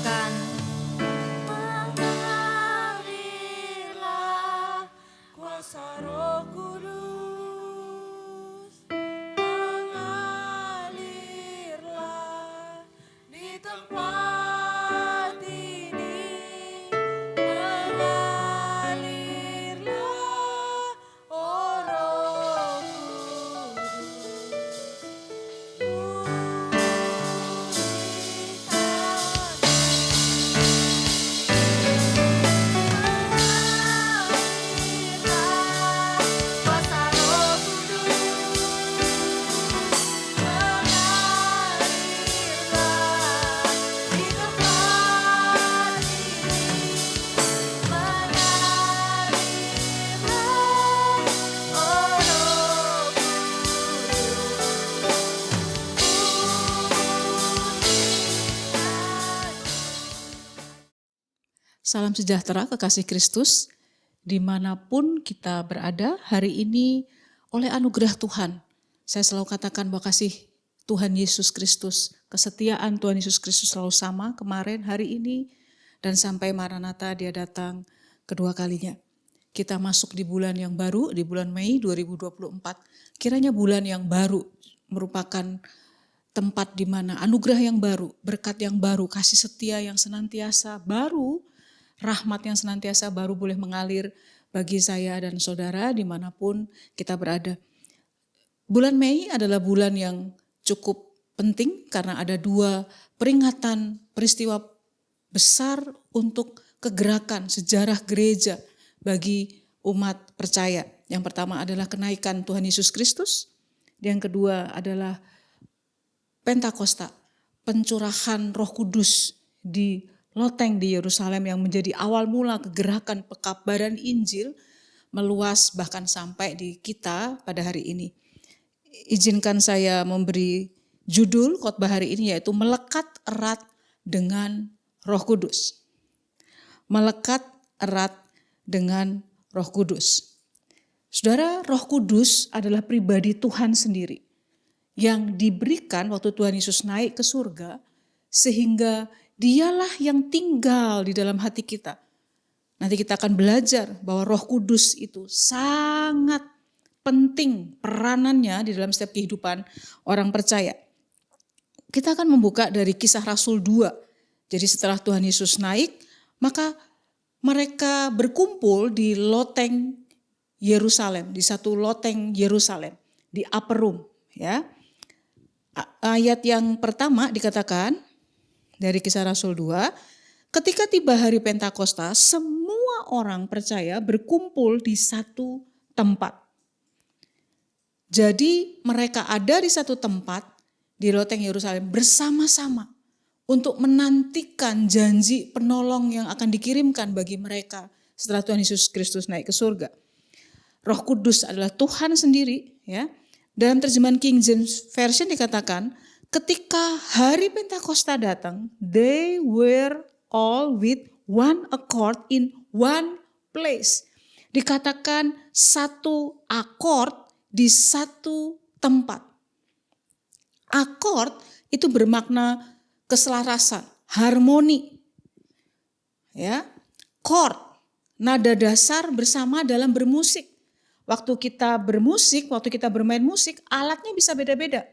katakan, mengalirlah kuasa Roh Kudus, mengalirlah di tempat ini, mengalirlah, oh Roh Salam sejahtera kekasih Kristus, dimanapun kita berada hari ini oleh anugerah Tuhan. Saya selalu katakan bahwa kasih Tuhan Yesus Kristus, kesetiaan Tuhan Yesus Kristus selalu sama kemarin, hari ini, dan sampai Maranatha dia datang kedua kalinya. Kita masuk di bulan yang baru, di bulan Mei 2024. Kiranya bulan yang baru merupakan tempat di mana anugerah yang baru, berkat yang baru, kasih setia yang senantiasa baru, rahmat yang senantiasa baru boleh mengalir bagi saya dan saudara dimanapun kita berada. Bulan Mei adalah bulan yang cukup penting karena ada dua peringatan peristiwa besar untuk kegerakan sejarah gereja bagi umat percaya. Yang pertama adalah kenaikan Tuhan Yesus Kristus, yang kedua adalah Pentakosta, pencurahan Roh Kudus di loteng di Yerusalem yang menjadi awal mula kegerakan pekabaran Injil meluas bahkan sampai di kita pada hari ini. Izinkan saya memberi judul khotbah hari ini yaitu melekat erat dengan Roh Kudus. Melekat erat dengan Roh Kudus. Saudara, Roh Kudus adalah pribadi Tuhan sendiri yang diberikan waktu Tuhan Yesus naik ke surga sehingga dialah yang tinggal di dalam hati kita. Nanti kita akan belajar bahwa Roh Kudus itu sangat penting peranannya di dalam setiap kehidupan orang percaya. Kita akan membuka dari Kisah Rasul 2. Jadi setelah Tuhan Yesus naik, maka mereka berkumpul di loteng Yerusalem, di satu loteng Yerusalem, di upper room. Ya. Ayat yang pertama dikatakan, dari Kisah Rasul 2, ketika tiba hari Pentakosta, semua orang percaya berkumpul di satu tempat. Jadi mereka ada di satu tempat di loteng Yerusalem bersama-sama untuk menantikan janji penolong yang akan dikirimkan bagi mereka setelah Tuhan Yesus Kristus naik ke surga. Roh Kudus adalah Tuhan sendiri, ya. Dalam terjemahan King James Version dikatakan, ketika hari Pentakosta datang, they were all with one accord in one place. Dikatakan satu akord di satu tempat. Akord itu bermakna keselarasan, harmoni. Ya, chord, nada dasar bersama dalam bermusik. Waktu kita bermusik, waktu kita bermain musik, alatnya bisa beda-beda.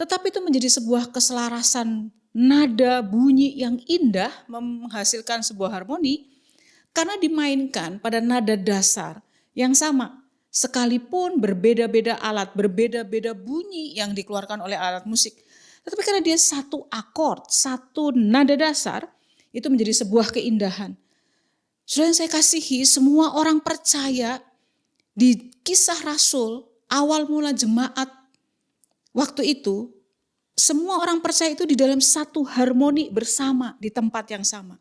Tetapi itu menjadi sebuah keselarasan nada bunyi yang indah menghasilkan sebuah harmoni karena dimainkan pada nada dasar yang sama. Sekalipun berbeda-beda alat, berbeda-beda bunyi yang dikeluarkan oleh alat musik. Tetapi karena dia satu akord, satu nada dasar, itu menjadi sebuah keindahan. Saudara yang saya kasihi, semua orang percaya di Kisah Rasul, awal mula jemaat waktu itu, semua orang percaya itu di dalam satu harmoni bersama di tempat yang sama.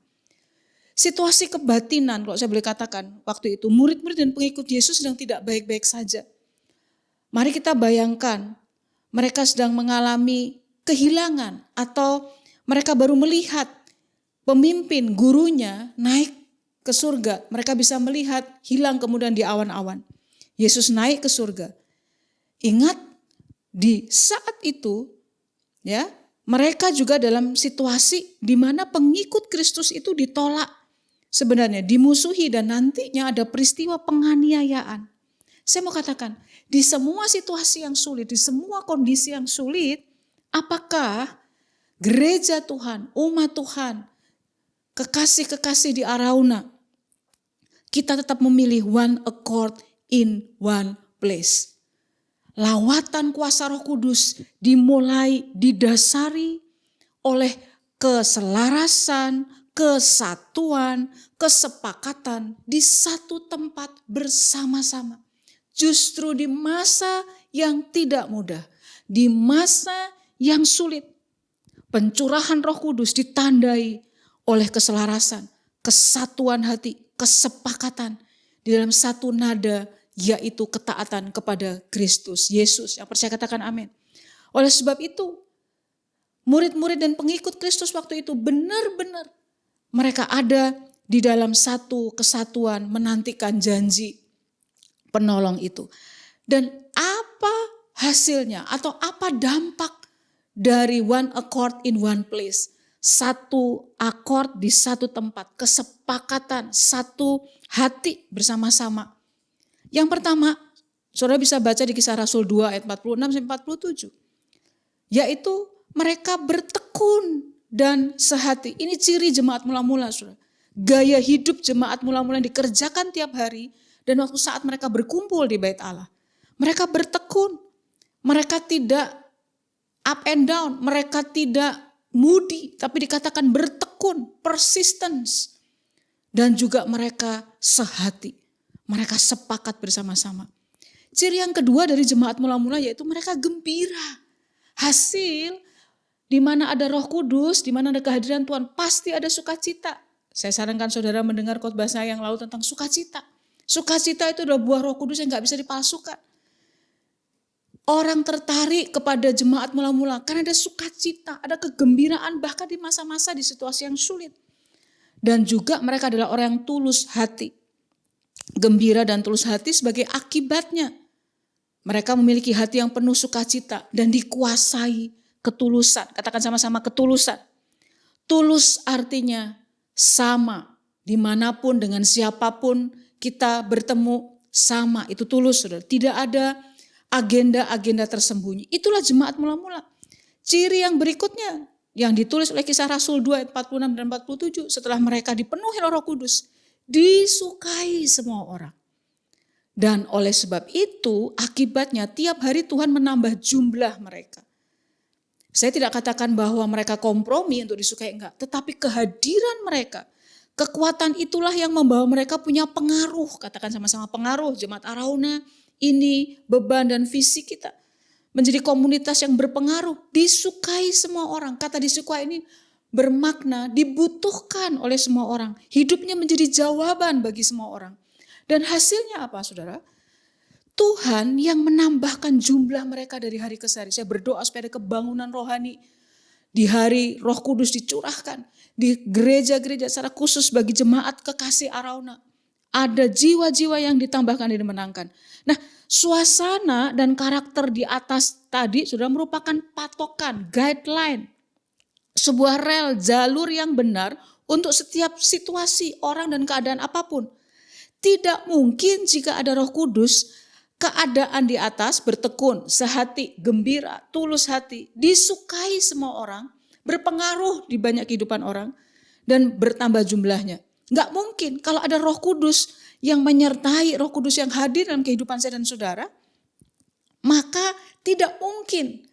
Situasi kebatinan, kalau saya boleh katakan, waktu itu murid-murid dan pengikut Yesus sedang tidak baik-baik saja. Mari kita bayangkan, mereka sedang mengalami kehilangan atau mereka baru melihat pemimpin gurunya naik ke surga. Mereka bisa melihat hilang kemudian di awan-awan. Yesus naik ke surga. Ingat, di saat itu, ya, mereka juga dalam situasi di mana pengikut Kristus itu ditolak, sebenarnya dimusuhi, dan nantinya ada peristiwa penganiayaan. Saya mau katakan, di semua situasi yang sulit, di semua kondisi yang sulit, apakah gereja Tuhan, umat Tuhan, kekasih-kekasih di Arauna, kita tetap memilih one accord in one place. Lawatan kuasa Roh Kudus dimulai didasari oleh keselarasan, kesatuan, kesepakatan di satu tempat bersama-sama. Justru di masa yang tidak mudah, di masa yang sulit, pencurahan Roh Kudus ditandai oleh keselarasan, kesatuan hati, kesepakatan di dalam satu nada, yaitu ketaatan kepada Kristus Yesus. Yang percaya katakan amin. Oleh sebab itu, murid-murid dan pengikut Kristus waktu itu benar-benar mereka ada di dalam satu kesatuan menantikan janji penolong itu. Dan apa hasilnya atau apa dampak dari one accord in one place? Satu akord di satu tempat, kesepakatan, satu hati bersama-sama. Yang pertama, saudara bisa baca di Kisah Rasul 2 ayat 46-47. Yaitu mereka bertekun dan sehati. Ini ciri jemaat mula-mula, saudara. Gaya hidup jemaat mula-mula yang dikerjakan tiap hari dan waktu saat mereka berkumpul di Bait Allah. Mereka bertekun. Mereka tidak up and down. Mereka tidak moody, tapi dikatakan bertekun, persistence. Dan juga mereka sehati. Mereka sepakat bersama-sama. Ciri yang kedua dari jemaat mula-mula yaitu mereka gembira. Hasil di mana ada Roh Kudus, di mana ada kehadiran Tuhan, pasti ada sukacita. Saya sarankan saudara mendengar khotbah saya yang lalu tentang sukacita. Sukacita itu adalah buah Roh Kudus yang gak bisa dipalsukan. Orang tertarik kepada jemaat mula-mula karena ada sukacita, ada kegembiraan bahkan di masa-masa di situasi yang sulit. Dan juga mereka adalah orang yang tulus hati. Gembira dan tulus hati sebagai akibatnya. Mereka memiliki hati yang penuh sukacita dan dikuasai ketulusan. Katakan sama-sama ketulusan. Tulus artinya sama. Dimanapun dengan siapapun kita bertemu sama. Itu tulus, saudara. Tidak ada agenda-agenda tersembunyi. Itulah jemaat mula-mula. Ciri yang berikutnya yang ditulis oleh Kisah Rasul 2 ayat 46 dan 47. Setelah mereka dipenuhi Roh Kudus. Disukai semua orang. Dan oleh sebab itu akibatnya tiap hari Tuhan menambah jumlah mereka. Saya tidak katakan bahwa mereka kompromi untuk disukai, enggak. Tetapi kehadiran mereka, kekuatan itulah yang membawa mereka punya pengaruh. Katakan sama-sama pengaruh. Jemaat Arauna ini beban dan visi kita. Menjadi komunitas yang berpengaruh. Disukai semua orang. Kata disukai ini bermakna dibutuhkan oleh semua orang. Hidupnya menjadi jawaban bagi semua orang. Dan hasilnya apa, saudara? Tuhan yang menambahkan jumlah mereka dari hari ke hari. Saya berdoa supaya ada kebangunan rohani. Di hari Roh Kudus dicurahkan. Di gereja-gereja secara khusus bagi jemaat kekasih Arauna. Ada jiwa-jiwa yang ditambahkan dan dimenangkan. Nah, suasana dan karakter di atas tadi sudah merupakan patokan, guideline. Sebuah rel, jalur yang benar untuk setiap situasi, orang dan keadaan apapun. Tidak mungkin jika ada Roh Kudus, keadaan di atas bertekun, sehati, gembira, tulus hati, disukai semua orang, berpengaruh di banyak kehidupan orang, dan bertambah jumlahnya. Enggak mungkin kalau ada Roh Kudus yang menyertai, Roh Kudus yang hadir dalam kehidupan saya dan saudara, maka tidak mungkin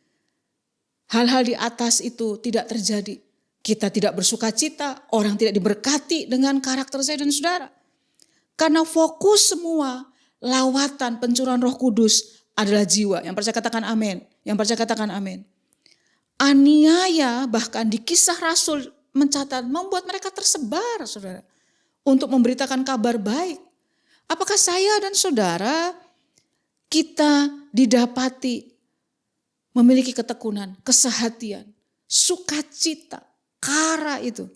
hal-hal di atas itu tidak terjadi. Kita tidak bersukacita, orang tidak diberkati dengan karakter saya dan saudara. Karena fokus semua lawatan pencurahan Roh Kudus adalah jiwa. Yang percaya katakan amin. Yang percaya katakan amin. Aniaya bahkan di Kisah Rasul mencatat membuat mereka tersebar, saudara. Untuk memberitakan kabar baik. Apakah saya dan saudara kita didapati memiliki ketekunan, kesehatian, sukacita, kara itu.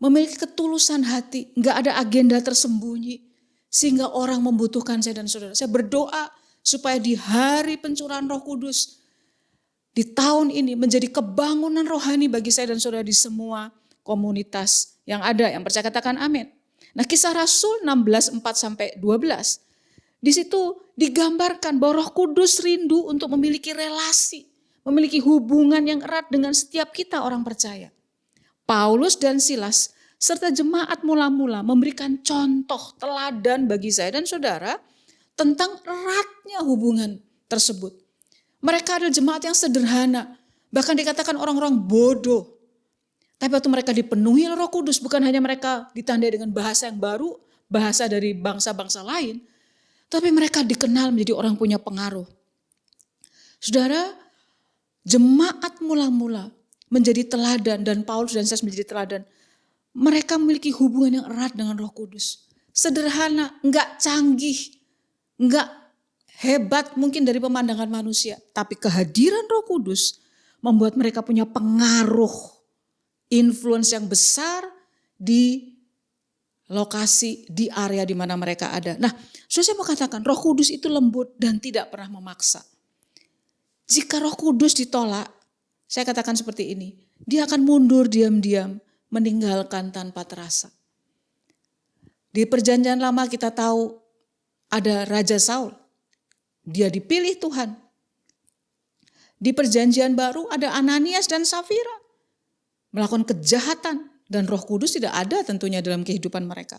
Memiliki ketulusan hati, enggak ada agenda tersembunyi. Sehingga orang membutuhkan saya dan saudara. Saya berdoa supaya di hari pencurahan Roh Kudus, di tahun ini menjadi kebangunan rohani bagi saya dan saudara di semua komunitas yang ada. Yang percaya katakan amin. Nah, Kisah Rasul 16:4-12. Di situ digambarkan bahwa Roh Kudus rindu untuk memiliki relasi, memiliki hubungan yang erat dengan setiap kita orang percaya. Paulus dan Silas serta jemaat mula-mula memberikan contoh teladan bagi saya dan saudara tentang eratnya hubungan tersebut. Mereka adalah jemaat yang sederhana, bahkan dikatakan orang-orang bodoh. Tapi waktu mereka dipenuhi oleh Roh Kudus, bukan hanya mereka ditandai dengan bahasa yang baru, bahasa dari bangsa-bangsa lain, tapi mereka dikenal menjadi orang punya pengaruh. Saudara, jemaat mula-mula menjadi teladan dan Paulus dan Silas menjadi teladan. Mereka memiliki hubungan yang erat dengan Roh Kudus. Sederhana, enggak canggih, enggak hebat mungkin dari pemandangan manusia. Tapi kehadiran Roh Kudus membuat mereka punya pengaruh, influence yang besar di lokasi, di area di mana mereka ada. Nah, saya mau katakan Roh Kudus itu lembut dan tidak pernah memaksa. Jika Roh Kudus ditolak, saya katakan seperti ini, dia akan mundur diam-diam, meninggalkan tanpa terasa. Di Perjanjian Lama kita tahu ada Raja Saul, dia dipilih Tuhan. Di Perjanjian Baru ada Ananias dan Safira, melakukan kejahatan dan Roh Kudus tidak ada tentunya dalam kehidupan mereka.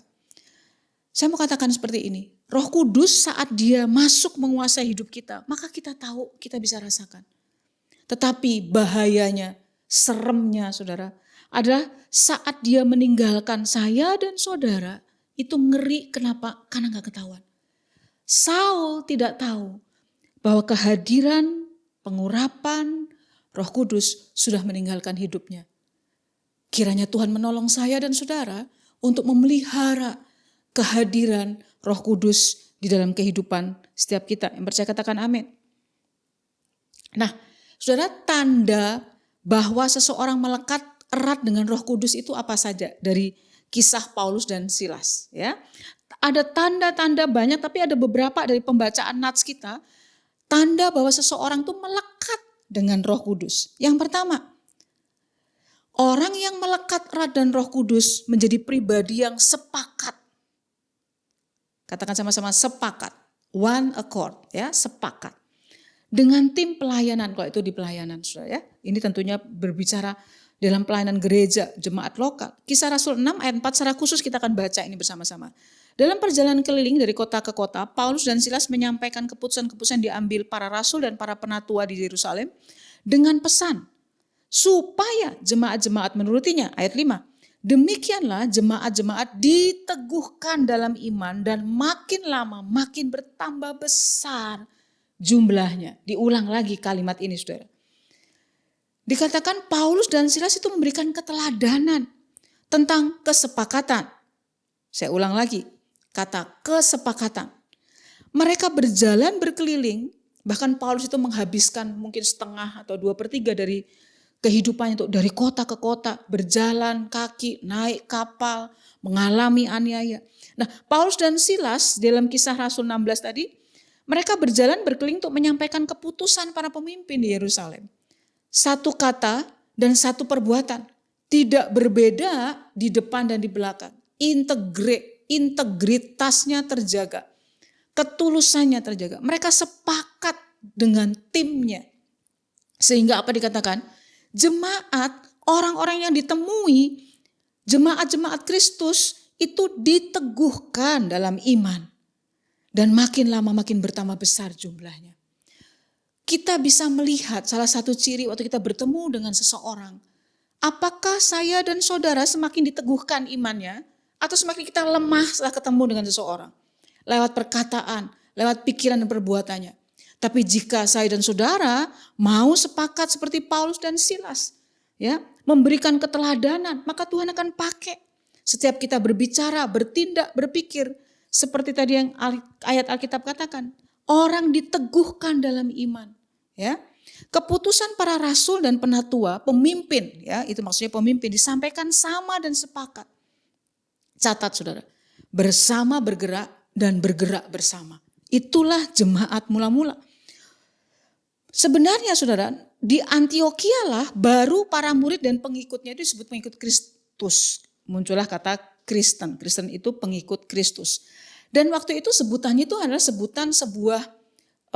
Saya mau katakan seperti ini, Roh Kudus saat dia masuk menguasai hidup kita, maka kita tahu, kita bisa rasakan. Tetapi bahayanya, seremnya saudara, adalah saat dia meninggalkan saya dan saudara, itu ngeri. Kenapa? Karena gak ketahuan. Saul tidak tahu bahwa kehadiran, pengurapan Roh Kudus sudah meninggalkan hidupnya. Kiranya Tuhan menolong saya dan saudara untuk memelihara kehadiran Roh Kudus di dalam kehidupan setiap kita. Yang percaya katakan amin. Nah, saudara, tanda bahwa seseorang melekat erat dengan Roh Kudus itu apa saja dari kisah Paulus dan Silas, ya. Ada tanda-tanda banyak, tapi ada beberapa dari pembacaan nats kita, tanda bahwa seseorang itu melekat dengan Roh Kudus. Yang pertama, orang yang melekat erat dan Roh Kudus menjadi pribadi yang sepakat. Katakan sama-sama sepakat. One accord, ya, sepakat. Dengan tim pelayanan, kalau itu di pelayanan, saudara, ya. Ini tentunya berbicara dalam pelayanan gereja, jemaat lokal. Kisah Rasul 6 ayat 4 secara khusus kita akan baca ini bersama-sama. Dalam perjalanan keliling dari kota ke kota, Paulus dan Silas menyampaikan keputusan-keputusan yang diambil para rasul dan para penatua di Yerusalem dengan pesan supaya jemaat-jemaat menurutinya. Ayat 5. Demikianlah jemaat-jemaat diteguhkan dalam iman dan makin lama makin bertambah besar jumlahnya. Diulang lagi kalimat ini, saudara. Dikatakan Paulus dan Silas itu memberikan keteladanan tentang kesepakatan. Saya ulang lagi, kata kesepakatan. Mereka berjalan berkeliling, bahkan Paulus itu menghabiskan mungkin setengah atau 2/3 dari kehidupannya untuk dari kota ke kota, berjalan kaki, naik kapal, mengalami aniaya. Nah, Paulus dan Silas dalam kisah Rasul 16 tadi, mereka berjalan berkeliling untuk menyampaikan keputusan para pemimpin di Yerusalem. Satu kata dan satu perbuatan, tidak berbeda di depan dan di belakang. Integritasnya terjaga, ketulusannya terjaga. Mereka sepakat dengan timnya. Sehingga apa dikatakan? Jemaat, orang-orang yang ditemui, jemaat-jemaat Kristus itu diteguhkan dalam iman. Dan makin lama makin bertambah besar jumlahnya. Kita bisa melihat salah satu ciri waktu kita bertemu dengan seseorang. Apakah saya dan saudara semakin diteguhkan imannya atau semakin kita lemah setelah ketemu dengan seseorang? Lewat perkataan, lewat pikiran dan perbuatannya. Tapi jika saya dan saudara mau sepakat seperti Paulus dan Silas, ya, memberikan keteladanan, maka Tuhan akan pakai. Setiap kita berbicara, bertindak, berpikir, seperti tadi yang ayat Alkitab katakan, orang diteguhkan dalam iman. Ya, keputusan para rasul dan penatua, pemimpin, ya, itu maksudnya pemimpin disampaikan sama dan sepakat. Catat saudara, bersama bergerak dan bergerak bersama. Itulah jemaat mula-mula. Sebenarnya saudara, di Antioquia lah baru para murid dan pengikutnya itu disebut pengikut Kristus. Muncullah kata Kristen. Kristen itu pengikut Kristus. Dan waktu itu sebutannya itu adalah sebutan sebuah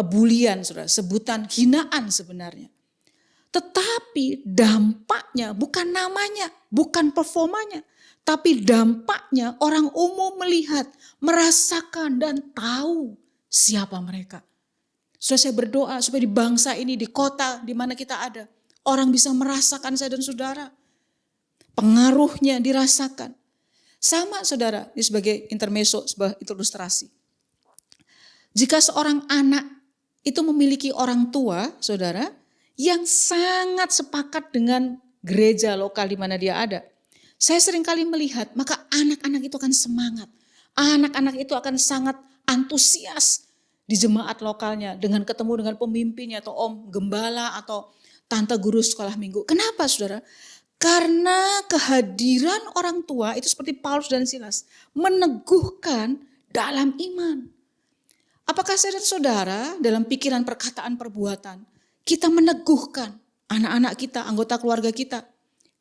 bulian, saudara, sebutan hinaan sebenarnya. Tetapi dampaknya bukan namanya, bukan performanya, tapi dampaknya orang umum melihat, merasakan dan tahu siapa mereka. Saudara, saya berdoa supaya di bangsa ini, di kota di mana kita ada, orang bisa merasakan saya dan saudara. Pengaruhnya dirasakan. Sama saudara, ini sebagai intermezzo, sebuah ilustrasi. Jika seorang anak itu memiliki orang tua, saudara, yang sangat sepakat dengan gereja lokal di mana dia ada. Saya seringkali melihat, maka anak-anak itu akan semangat. Anak-anak itu akan sangat antusias di jemaat lokalnya dengan ketemu dengan pemimpinnya atau om gembala atau tante guru sekolah minggu. Kenapa saudara? Karena kehadiran orang tua itu seperti Paulus dan Silas meneguhkan dalam iman. Apakah saya dan saudara dalam pikiran, perkataan, perbuatan kita meneguhkan anak-anak kita, anggota keluarga kita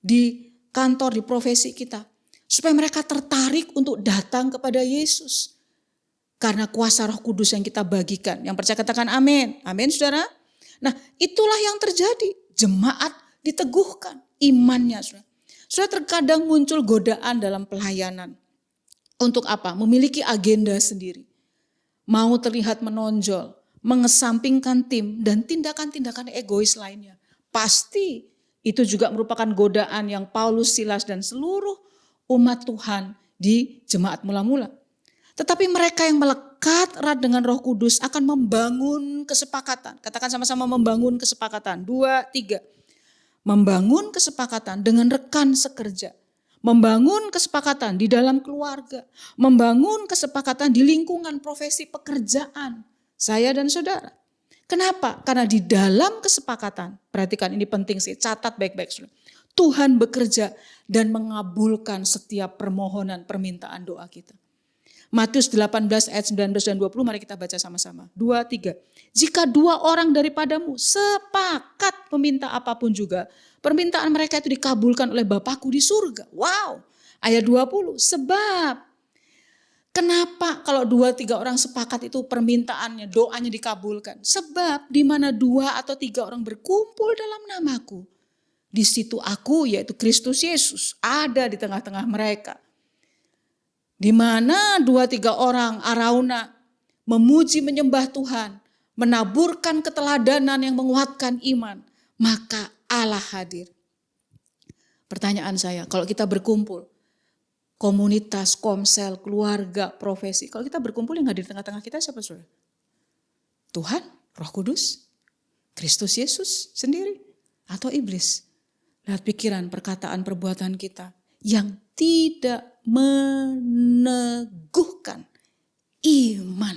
di kantor, di profesi kita supaya mereka tertarik untuk datang kepada Yesus karena kuasa Roh Kudus yang kita bagikan. Yang percaya katakan amin. Amin saudara. Nah itulah yang terjadi. Jemaat diteguhkan imannya saudara. Saudara, terkadang muncul godaan dalam pelayanan. Untuk apa? Memiliki agenda sendiri. Mau terlihat menonjol, mengesampingkan tim dan tindakan-tindakan egois lainnya. Pasti itu juga merupakan godaan yang Paulus, Silas dan seluruh umat Tuhan di jemaat mula-mula. Tetapi mereka yang melekat erat dengan Roh Kudus akan membangun kesepakatan. Katakan sama-sama membangun kesepakatan. 2, 3. Membangun kesepakatan dengan rekan sekerja. Membangun kesepakatan di dalam keluarga. Membangun kesepakatan di lingkungan profesi pekerjaan. Saya dan saudara. Kenapa? Karena di dalam kesepakatan, perhatikan ini penting sih, catat baik-baik saudara. Tuhan bekerja dan mengabulkan setiap permohonan, permintaan doa kita. Matius 18 ayat 19 dan 20, mari kita baca sama-sama. 2, 3. Jika 2 orang daripadamu sepakat meminta apapun juga, permintaan mereka itu dikabulkan oleh Bapakku di surga. Wow. Ayat 20, sebab kenapa kalau 2-3 orang sepakat itu permintaannya, doanya dikabulkan? Sebab di mana 2 atau 3 orang berkumpul dalam namaku, di situ aku, yaitu Kristus Yesus, ada di tengah-tengah mereka. Di mana 2-3 orang arauna memuji menyembah Tuhan, menaburkan keteladanan yang menguatkan iman, maka Allah hadir. Pertanyaan saya, kalau kita berkumpul, komunitas, komsel, keluarga, profesi, kalau kita berkumpul yang hadir di tengah-tengah kita siapa saudara? Tuhan, Roh Kudus, Kristus Yesus sendiri, atau iblis? Lihat pikiran, perkataan, perbuatan kita yang tidak meneguhkan iman.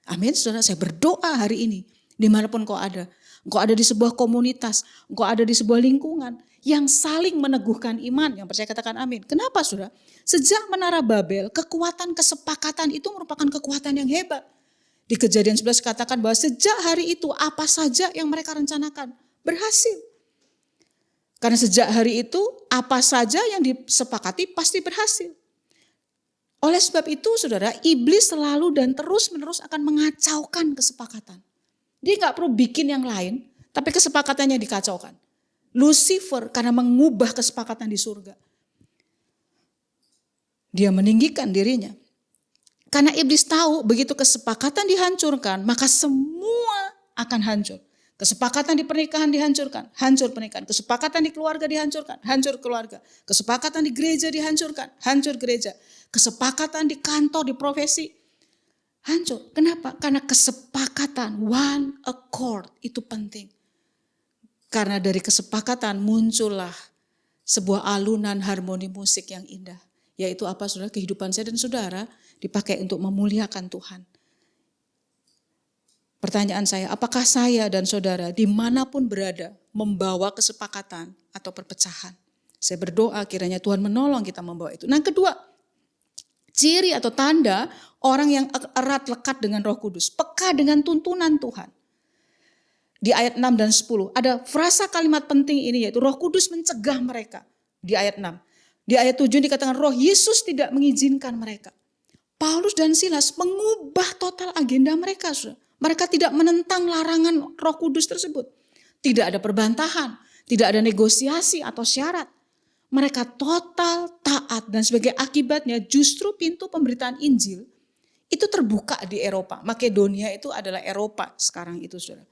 Amin, saudara, saya berdoa hari ini, dimanapun kau ada. Engkau ada di sebuah komunitas, engkau ada di sebuah lingkungan yang saling meneguhkan iman. Yang percaya katakan amin. Kenapa saudara? Sejak Menara Babel, kekuatan kesepakatan itu merupakan kekuatan yang hebat. Di Kejadian 11 katakan bahwa sejak hari itu apa saja yang mereka rencanakan berhasil. Karena sejak hari itu apa saja yang disepakati pasti berhasil. Oleh sebab itu saudara, iblis selalu dan terus-menerus akan mengacaukan kesepakatan. Dia gak perlu bikin yang lain, tapi kesepakatannya dikacaukan. Lucifer karena mengubah kesepakatan di surga. Dia meninggikan dirinya. Karena iblis tahu begitu kesepakatan dihancurkan, maka semua akan hancur. Kesepakatan di pernikahan dihancurkan, hancur pernikahan. Kesepakatan di keluarga dihancurkan, hancur keluarga. Kesepakatan di gereja dihancurkan, hancur gereja. Kesepakatan di kantor, di profesi, hancur. Kenapa? Karena kesepakatan, one accord itu penting. Karena dari kesepakatan muncullah sebuah alunan harmoni musik yang indah. Yaitu apa saudara? Kehidupan saya dan saudara dipakai untuk memuliakan Tuhan. Pertanyaan saya, apakah saya dan saudara dimanapun berada membawa kesepakatan atau perpecahan? Saya berdoa kiranya Tuhan menolong kita membawa itu. Nah kedua, ciri atau tanda orang yang erat lekat dengan Roh Kudus, peka dengan tuntunan Tuhan. di ayat 6 dan 10. Ada frasa kalimat penting ini yaitu Roh Kudus mencegah mereka di ayat 6. Di ayat 7 dikatakan Roh Yesus tidak mengizinkan mereka. Paulus dan Silas mengubah total agenda mereka. Mereka tidak menentang larangan Roh Kudus tersebut. Tidak ada perbantahan, tidak ada negosiasi atau syarat. Mereka total taat dan sebagai akibatnya justru pintu pemberitaan Injil itu terbuka di Eropa. Makedonia itu adalah Eropa sekarang itu, saudara.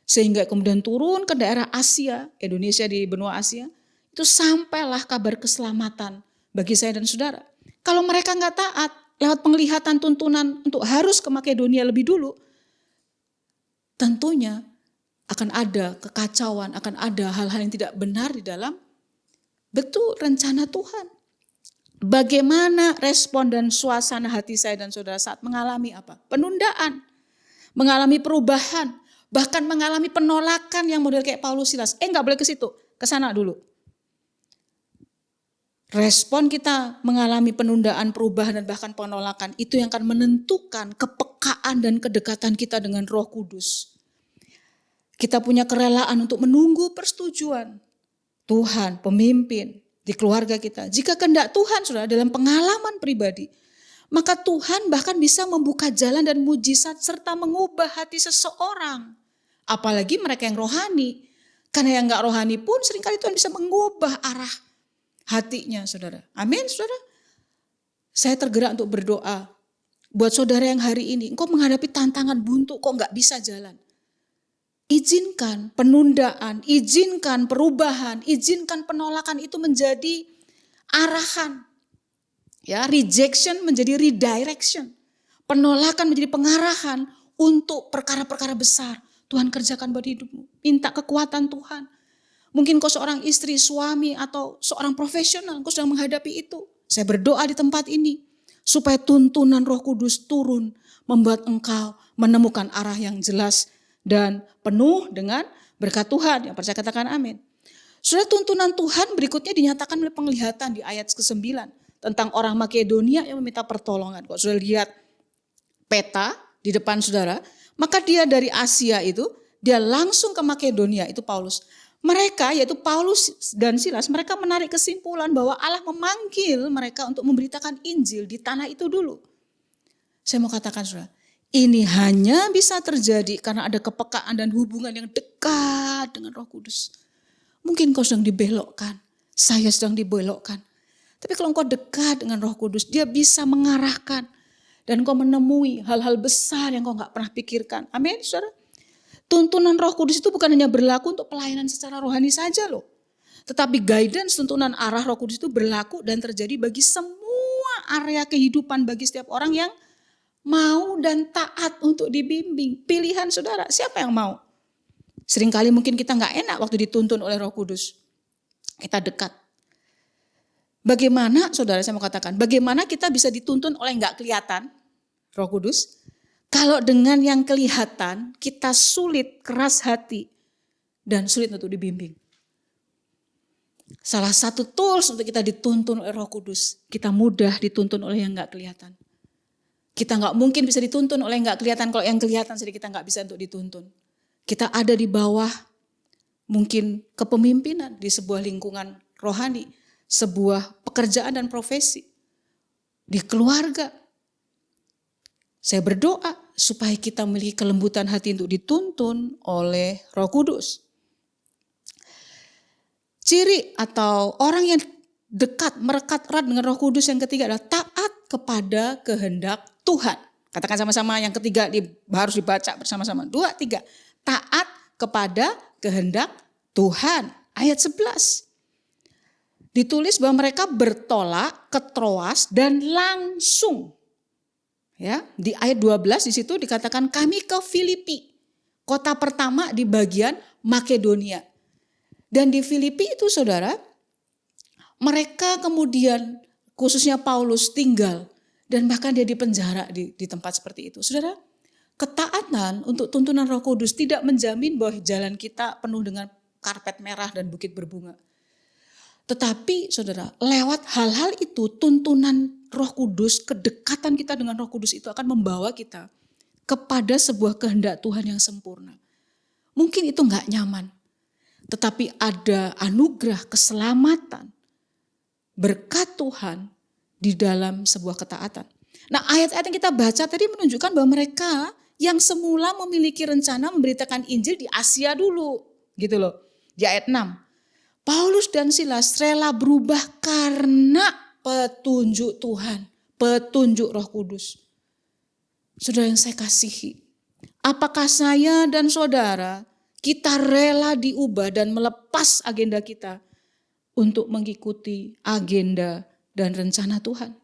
Sehingga kemudian turun ke daerah Asia, Indonesia di benua Asia, itu sampailah kabar keselamatan bagi saya dan saudara. Kalau mereka nggak taat, lewat penglihatan tuntunan untuk harus ke Makedonia lebih dulu, tentunya akan ada kekacauan, akan ada hal-hal yang tidak benar di dalam betul rencana Tuhan. Bagaimana respon dan suasana hati saya dan saudara saat mengalami apa? Penundaan, mengalami perubahan, bahkan mengalami penolakan yang model kayak Paulus Silas. Nggak boleh ke situ, ke sana dulu. Respon kita mengalami penundaan, perubahan, dan bahkan penolakan itu yang akan menentukan kepekaan dan kedekatan kita dengan Roh Kudus. Kita punya kerelaan untuk menunggu persetujuan Tuhan, pemimpin di keluarga kita. Jika kehendak Tuhan sudah dalam pengalaman pribadi, maka Tuhan bahkan bisa membuka jalan dan mujizat serta mengubah hati seseorang. Apalagi mereka yang rohani. Karena yang gak rohani pun seringkali Tuhan bisa mengubah arah hatinya, saudara. Amin, saudara. Saya tergerak untuk berdoa. Buat saudara yang hari ini, engkau menghadapi tantangan buntu, kok gak bisa jalan. Izinkan penundaan, izinkan perubahan, izinkan penolakan itu menjadi arahan. Ya, rejection menjadi redirection. Penolakan menjadi pengarahan untuk perkara-perkara besar. Tuhan kerjakan buat hidupmu. Minta kekuatan Tuhan. Mungkin kau seorang istri, suami, atau seorang profesional, kau sedang menghadapi itu. Saya berdoa di tempat ini. Supaya tuntunan Roh Kudus turun. Membuat engkau menemukan arah yang jelas dan penuh dengan berkat Tuhan. Yang percaya katakan amin. Sudah tuntunan Tuhan berikutnya dinyatakan oleh penglihatan di ayat ke-9. Tentang orang Makedonia yang meminta pertolongan. Kalau sudah lihat peta di depan saudara, maka dia dari Asia itu, dia langsung ke Makedonia, itu Paulus. Mereka yaitu Paulus dan Silas, mereka menarik kesimpulan bahwa Allah memanggil mereka untuk memberitakan Injil di tanah itu dulu. Saya mau katakan saudara, ini hanya bisa terjadi karena ada kepekaan dan hubungan yang dekat dengan Roh Kudus. Mungkin kau sedang dibelokkan, saya sedang dibelokkan. Tapi kalau engkau dekat dengan Roh Kudus, dia bisa mengarahkan. Dan kau menemui hal-hal besar yang kau gak pernah pikirkan. Amin, saudara. Tuntunan Roh Kudus itu bukan hanya berlaku untuk pelayanan secara rohani saja loh. Tetapi guidance, tuntunan arah Roh Kudus itu berlaku dan terjadi bagi semua area kehidupan bagi setiap orang yang mau dan taat untuk dibimbing. Pilihan saudara, siapa yang mau? Seringkali mungkin kita gak enak waktu dituntun oleh Roh Kudus. Kita dekat. Bagaimana saudara, saya mau katakan, bagaimana kita bisa dituntun oleh gak kelihatan Roh Kudus? Kalau dengan yang kelihatan kita sulit, keras hati, dan sulit untuk dibimbing. Salah satu tools untuk kita dituntun oleh Roh Kudus, kita mudah dituntun oleh yang gak kelihatan. Kita gak mungkin bisa dituntun oleh yang gak kelihatan, kalau yang kelihatan saja kita gak bisa untuk dituntun. Kita ada di bawah mungkin kepemimpinan di sebuah lingkungan rohani, sebuah pekerjaan dan profesi, di keluarga. Saya berdoa supaya kita memiliki kelembutan hati untuk dituntun oleh Roh Kudus. Ciri atau orang yang dekat, merekat erat dengan Roh Kudus yang ketiga adalah taat kepada kehendak Tuhan. Katakan sama-sama yang ketiga harus dibaca bersama-sama. 2, 3. Taat kepada kehendak Tuhan. Ayat 11. Ditulis bahwa mereka bertolak ke Troas dan langsung. Ya, di ayat 12 di situ dikatakan kami ke Filipi, kota pertama di bagian Makedonia. Dan di Filipi itu saudara, mereka kemudian khususnya Paulus tinggal dan bahkan dia dipenjara di tempat seperti itu. Saudara, ketaatan untuk tuntunan Roh Kudus tidak menjamin bahwa jalan kita penuh dengan karpet merah dan bukit berbunga. Tetapi saudara, lewat hal-hal itu tuntunan Roh Kudus, kedekatan kita dengan Roh Kudus itu akan membawa kita kepada sebuah kehendak Tuhan yang sempurna. Mungkin itu nggak nyaman. Tetapi ada anugerah keselamatan, berkat Tuhan di dalam sebuah ketaatan. Nah, ayat-ayat yang kita baca tadi menunjukkan bahwa mereka yang semula memiliki rencana memberitakan Injil di Asia dulu, gitu loh. Di ayat 6. Paulus dan Silas rela berubah karena petunjuk Tuhan, petunjuk Roh Kudus. Saudara yang saya kasihi, apakah saya dan saudara kita rela diubah dan melepas agenda kita untuk mengikuti agenda dan rencana Tuhan?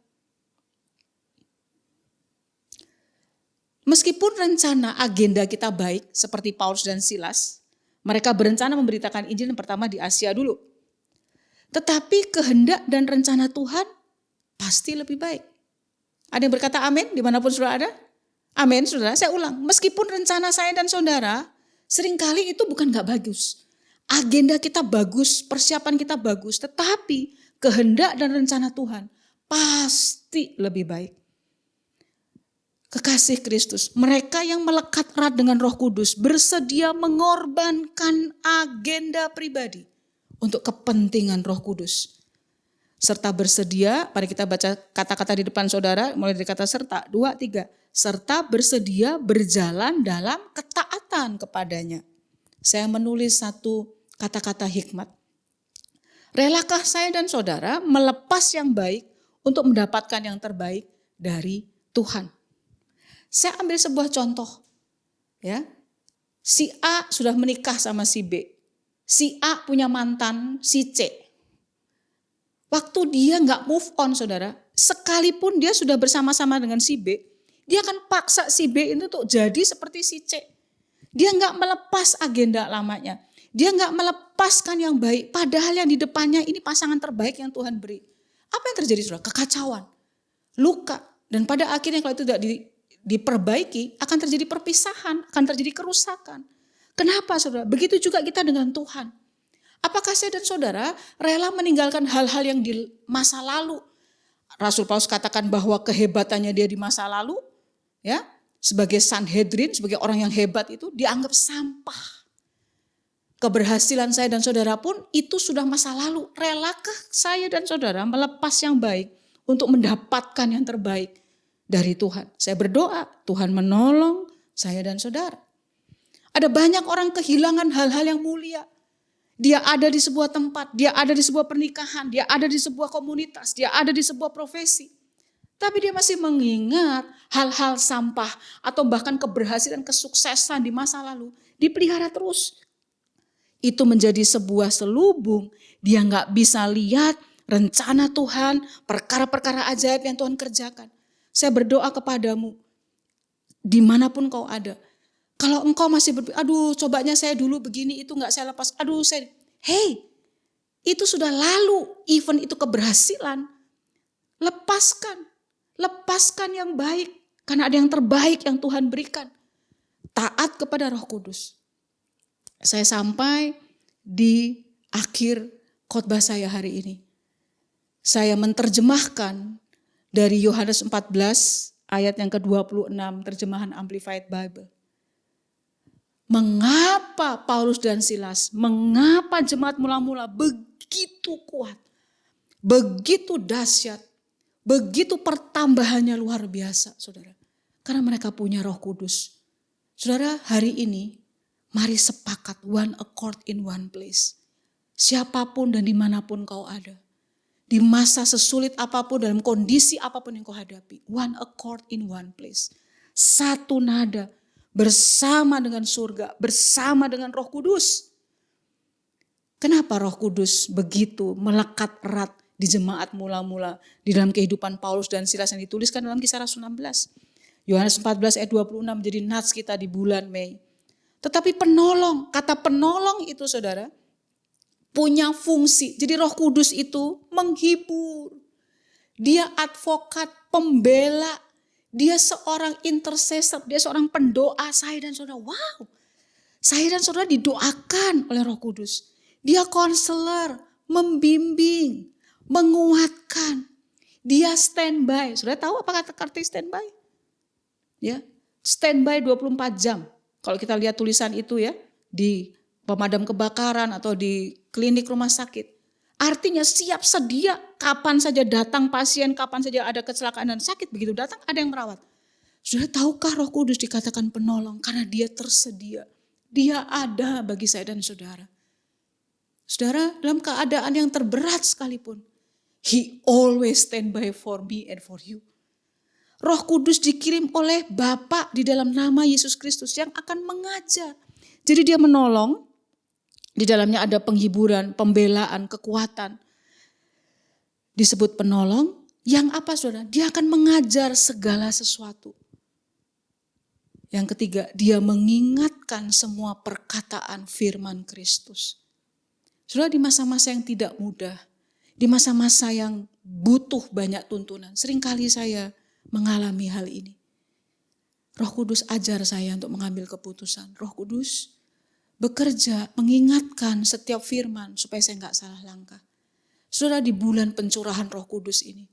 Meskipun rencana agenda kita baik seperti Paulus dan Silas, mereka berencana memberitakan Injil yang pertama di Asia dulu. Tetapi kehendak dan rencana Tuhan pasti lebih baik. Ada yang berkata amin dimanapun saudara ada? Amin saudara, saya ulang. Meskipun rencana saya dan saudara seringkali itu bukan gak bagus. Agenda kita bagus, persiapan kita bagus. Tetapi kehendak dan rencana Tuhan pasti lebih baik. Kekasih Kristus, mereka yang melekat erat dengan Roh Kudus bersedia mengorbankan agenda pribadi untuk kepentingan Roh Kudus. Serta bersedia, mari kita baca kata-kata di depan saudara, mulai dari kata serta, 2, 3. Serta bersedia berjalan dalam ketaatan kepadanya. Saya menulis satu kata-kata hikmat. Relakah saya dan saudara melepas yang baik untuk mendapatkan yang terbaik dari Tuhan? Saya ambil sebuah contoh, ya. Si A sudah menikah sama si B. Si A punya mantan si C. Waktu dia nggak move on, saudara, sekalipun dia sudah bersama-sama dengan si B, dia akan paksa si B itu untuk jadi seperti si C. Dia nggak melepas agenda lamanya. Dia nggak melepaskan yang baik. Padahal yang di depannya ini pasangan terbaik yang Tuhan beri. Apa yang terjadi, saudara? Kekacauan, luka, dan pada akhirnya kalau itu tidak diperbaiki, akan terjadi perpisahan, akan terjadi kerusakan. Kenapa, saudara? Begitu juga kita dengan Tuhan. Apakah saya dan saudara rela meninggalkan hal-hal yang di masa lalu? Rasul Paulus katakan bahwa kehebatannya dia di masa lalu, ya, sebagai Sanhedrin, sebagai orang yang hebat itu dianggap sampah. Keberhasilan saya dan saudara pun itu sudah masa lalu. Relakah saya dan saudara melepas yang baik untuk mendapatkan yang terbaik dari Tuhan? Saya berdoa Tuhan menolong saya dan saudara. Ada banyak orang kehilangan hal-hal yang mulia. Dia ada di sebuah tempat, dia ada di sebuah pernikahan, dia ada di sebuah komunitas, dia ada di sebuah profesi. Tapi dia masih mengingat hal-hal sampah atau bahkan keberhasilan, kesuksesan di masa lalu. Dipelihara terus. Itu menjadi sebuah selubung. Dia gak bisa lihat rencana Tuhan, perkara-perkara ajaib yang Tuhan kerjakan. Saya berdoa kepadamu, dimanapun kau ada. Kalau engkau masih berpikir, aduh cobanya saya dulu begini, itu gak saya lepas. Hey, itu sudah lalu, even itu keberhasilan. Lepaskan yang baik. Karena ada yang terbaik yang Tuhan berikan. Taat kepada Roh Kudus. Saya sampai di akhir khotbah saya hari ini. Saya menerjemahkan dari Yohanes 14 ayat yang ke-26 terjemahan Amplified Bible. Mengapa Paulus dan Silas, mengapa jemaat mula-mula begitu kuat, begitu dahsyat, begitu pertambahannya luar biasa, saudara. Karena mereka punya Roh Kudus. Saudara, hari ini mari sepakat one accord in one place. Siapapun dan dimanapun kau ada. Di masa sesulit apapun, dalam kondisi apapun yang kau hadapi. One accord in one place. Satu nada. Bersama dengan surga, bersama dengan Roh Kudus. Kenapa Roh Kudus begitu melekat erat di jemaat mula-mula, di dalam kehidupan Paulus dan Silas yang dituliskan dalam Kisah Rasul 16. Yohanes 14 ayat 26 menjadi nats kita di bulan Mei. Tetapi penolong, kata penolong itu saudara, punya fungsi. Jadi Roh Kudus itu menghibur. Dia advokat, pembela. Dia seorang intercessor, dia seorang pendoa saya dan saudara. Wow, saya dan saudara didoakan oleh Roh Kudus. Dia konselor, membimbing, menguatkan. Dia standby. Saudara tahu apa kata arti standby? Ya, standby 24 jam. Kalau kita lihat tulisan itu ya, di pemadam kebakaran atau di klinik rumah sakit. Artinya siap sedia, kapan saja datang pasien, kapan saja ada kecelakaan dan sakit, begitu datang ada yang merawat. Saudara, tahukah Roh Kudus dikatakan penolong? Karena dia tersedia. Dia ada bagi saya dan saudara. Saudara, dalam keadaan yang terberat sekalipun, He always stand by for me and for you. Roh Kudus dikirim oleh Bapa di dalam nama Yesus Kristus yang akan mengajar. Jadi dia menolong, di dalamnya ada penghiburan, pembelaan, kekuatan. Disebut penolong, yang apa saudara? Dia akan mengajar segala sesuatu. Yang ketiga, dia mengingatkan semua perkataan firman Kristus. Saudara, di masa-masa yang tidak mudah, di masa-masa yang butuh banyak tuntunan, seringkali saya mengalami hal ini. Roh Kudus ajar saya untuk mengambil keputusan. Roh Kudus bekerja mengingatkan setiap firman supaya saya enggak salah langkah. Saudara, di bulan pencurahan Roh Kudus ini,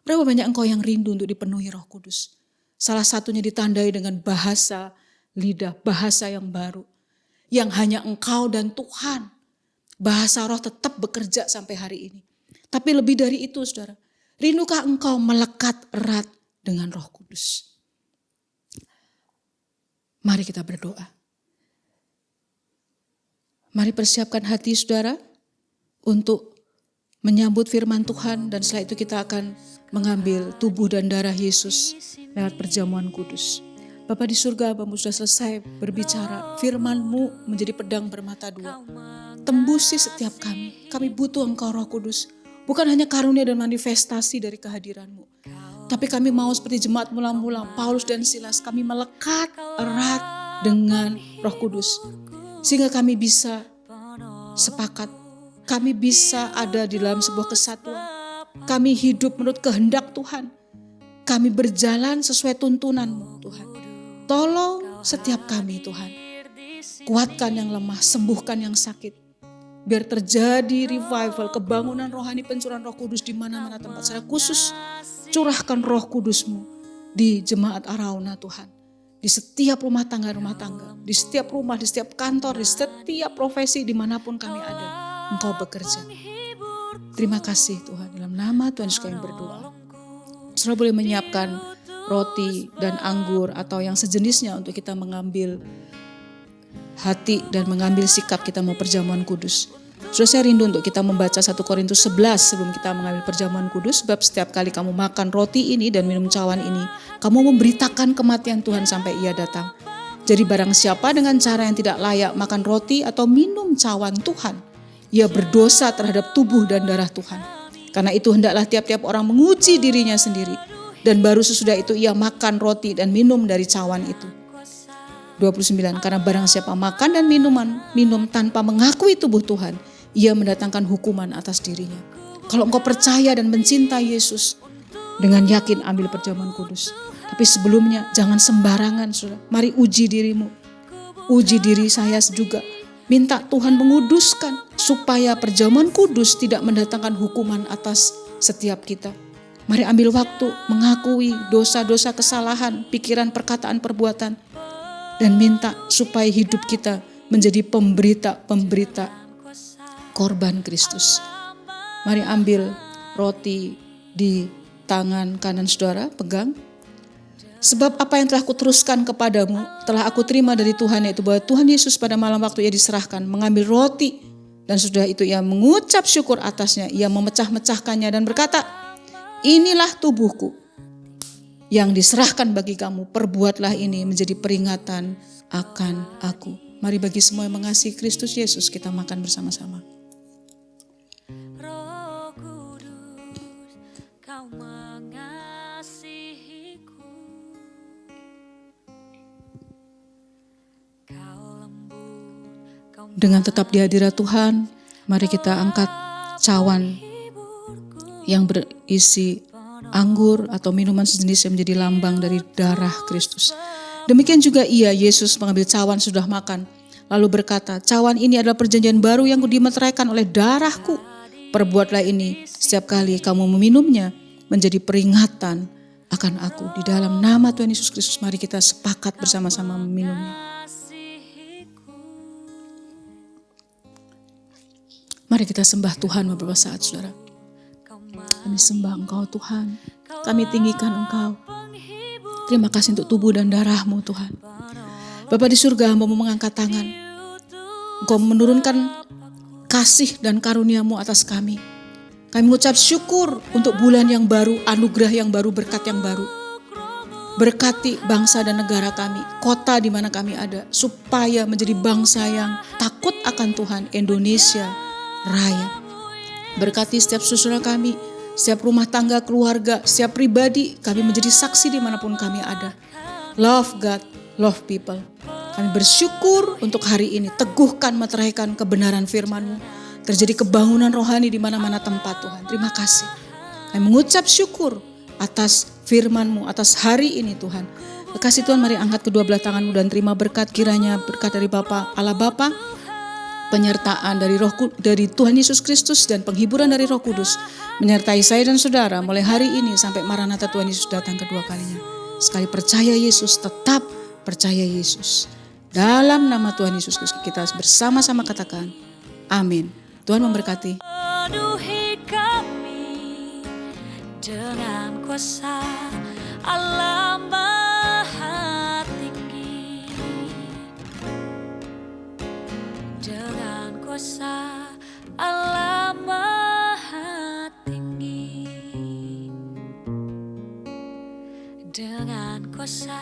berapa banyak engkau yang rindu untuk dipenuhi Roh Kudus? Salah satunya ditandai dengan bahasa lidah, bahasa yang baru. Yang hanya engkau dan Tuhan. Bahasa roh tetap bekerja sampai hari ini. Tapi lebih dari itu saudara, rindukah engkau melekat erat dengan Roh Kudus? Mari kita berdoa. Mari persiapkan hati saudara untuk menyambut firman Tuhan, dan setelah itu kita akan mengambil tubuh dan darah Yesus lewat perjamuan kudus. Bapa di surga, Bapamu sudah selesai berbicara, firman-Mu menjadi pedang bermata dua. Tembusi setiap kami. Kami butuh Engkau Roh Kudus. Bukan hanya karunia dan manifestasi dari kehadiran-Mu. Tapi kami mau seperti jemaat mula-mula, Paulus dan Silas, kami melekat erat dengan Roh Kudus. Sehingga kami bisa sepakat. Kami bisa ada di dalam sebuah kesatuan. Kami hidup menurut kehendak Tuhan. Kami berjalan sesuai tuntunan-Mu Tuhan. Tolong setiap kami Tuhan. Kuatkan yang lemah, sembuhkan yang sakit. Biar terjadi revival, kebangunan rohani, pencurahan Roh Kudus di mana-mana tempat. Secara khusus curahkan Roh Kudus-Mu di jemaat Arauna Tuhan. Di setiap rumah tangga, di setiap rumah, di setiap kantor, di setiap profesi dimanapun kami ada. Engkau bekerja. Terima kasih Tuhan. Dalam nama Tuhan Yesus kami berdoa. Saudara boleh menyiapkan roti dan anggur atau yang sejenisnya untuk kita mengambil hati dan mengambil sikap kita mau perjamuan kudus. Saudara, saya rindu untuk kita membaca 1 Korintus 11 sebelum kita mengambil perjamuan kudus. Sebab setiap kali kamu makan roti ini dan minum cawan ini, kamu memberitakan kematian Tuhan sampai Ia datang. Jadi barang siapa dengan cara yang tidak layak makan roti atau minum cawan Tuhan, ia berdosa terhadap tubuh dan darah Tuhan. Karena itu hendaklah tiap-tiap orang menguji dirinya sendiri. Dan baru sesudah itu ia makan roti dan minum dari cawan itu. 29, karena barang siapa makan dan minum tanpa mengakui tubuh Tuhan, ia mendatangkan hukuman atas dirinya. Kalau engkau percaya dan mencintai Yesus, dengan yakin ambil perjamuan kudus. Tapi sebelumnya jangan sembarangan saudara. Mari uji dirimu. Uji diri saya juga. Minta Tuhan menguduskan supaya perjamuan kudus tidak mendatangkan hukuman atas setiap kita. Mari ambil waktu mengakui dosa-dosa kesalahan, pikiran, perkataan, perbuatan. Dan minta supaya hidup kita menjadi pemberita korban Kristus. Mari ambil roti di tangan kanan saudara, pegang. Sebab apa yang telah kuteruskan kepadamu, telah aku terima dari Tuhan, yaitu bahwa Tuhan Yesus pada malam waktu ia diserahkan, mengambil roti. Dan sudah itu ia mengucap syukur atasnya, ia memecah-mecahkannya dan berkata, inilah tubuhku yang diserahkan bagi kamu, perbuatlah ini menjadi peringatan akan aku. Mari bagi semua yang mengasihi Kristus Yesus kita makan bersama-sama. Roh Kudus, Kau mengasihiku. Kau lembut, Kau Dengan tetap di hadirat Tuhan, mari kita angkat cawan yang berisi anggur atau minuman sejenis yang menjadi lambang dari darah Kristus. Demikian juga Yesus mengambil cawan sudah makan, lalu berkata, cawan ini adalah perjanjian baru yang dimeteraikan oleh darahku. Perbuatlah ini setiap kali kamu meminumnya menjadi peringatan akan aku. Di dalam nama Tuhan Yesus Kristus, mari kita sepakat bersama-sama meminumnya. Mari kita sembah Tuhan beberapa saat, saudara. Kami sembah Engkau Tuhan, kami tinggikan Engkau. Terima kasih untuk tubuh dan darah-Mu Tuhan. Bapa di surga, hamba mau mengangkat tangan. Engkau menurunkan kasih dan karunia-Mu atas kami. Kami mengucap syukur untuk bulan yang baru, anugerah yang baru, berkat yang baru. Berkati bangsa dan negara kami, kota di mana kami ada, supaya menjadi bangsa yang takut akan Tuhan, Indonesia Raya. Berkati setiap saudara kami, setiap rumah tangga, keluarga, setiap pribadi, kami menjadi saksi dimanapun kami ada. Love God, love people. Kami bersyukur untuk hari ini, teguhkan, meteraikan kebenaran firman-Mu. Terjadi kebangunan rohani di mana-mana tempat Tuhan. Terima kasih. Kami mengucap syukur atas firman-Mu, atas hari ini Tuhan. Kasih Tuhan, mari angkat kedua belah tangan-Mu dan terima berkat, kiranya berkat dari Bapa, Allah Bapa, penyertaan dari Tuhan Yesus Kristus dan penghiburan dari Roh Kudus menyertai saya dan saudara mulai hari ini sampai Maranatha Tuhan Yesus datang kedua kalinya. Sekali percaya Yesus, tetap percaya Yesus. Dalam nama Tuhan Yesus Kristus kita bersama-sama katakan amin. Tuhan memberkati. Penuhi kami dengan kuasa Allah Maha Tinggi, dengan kuasa Allah Maha Tinggi, dengan kuasa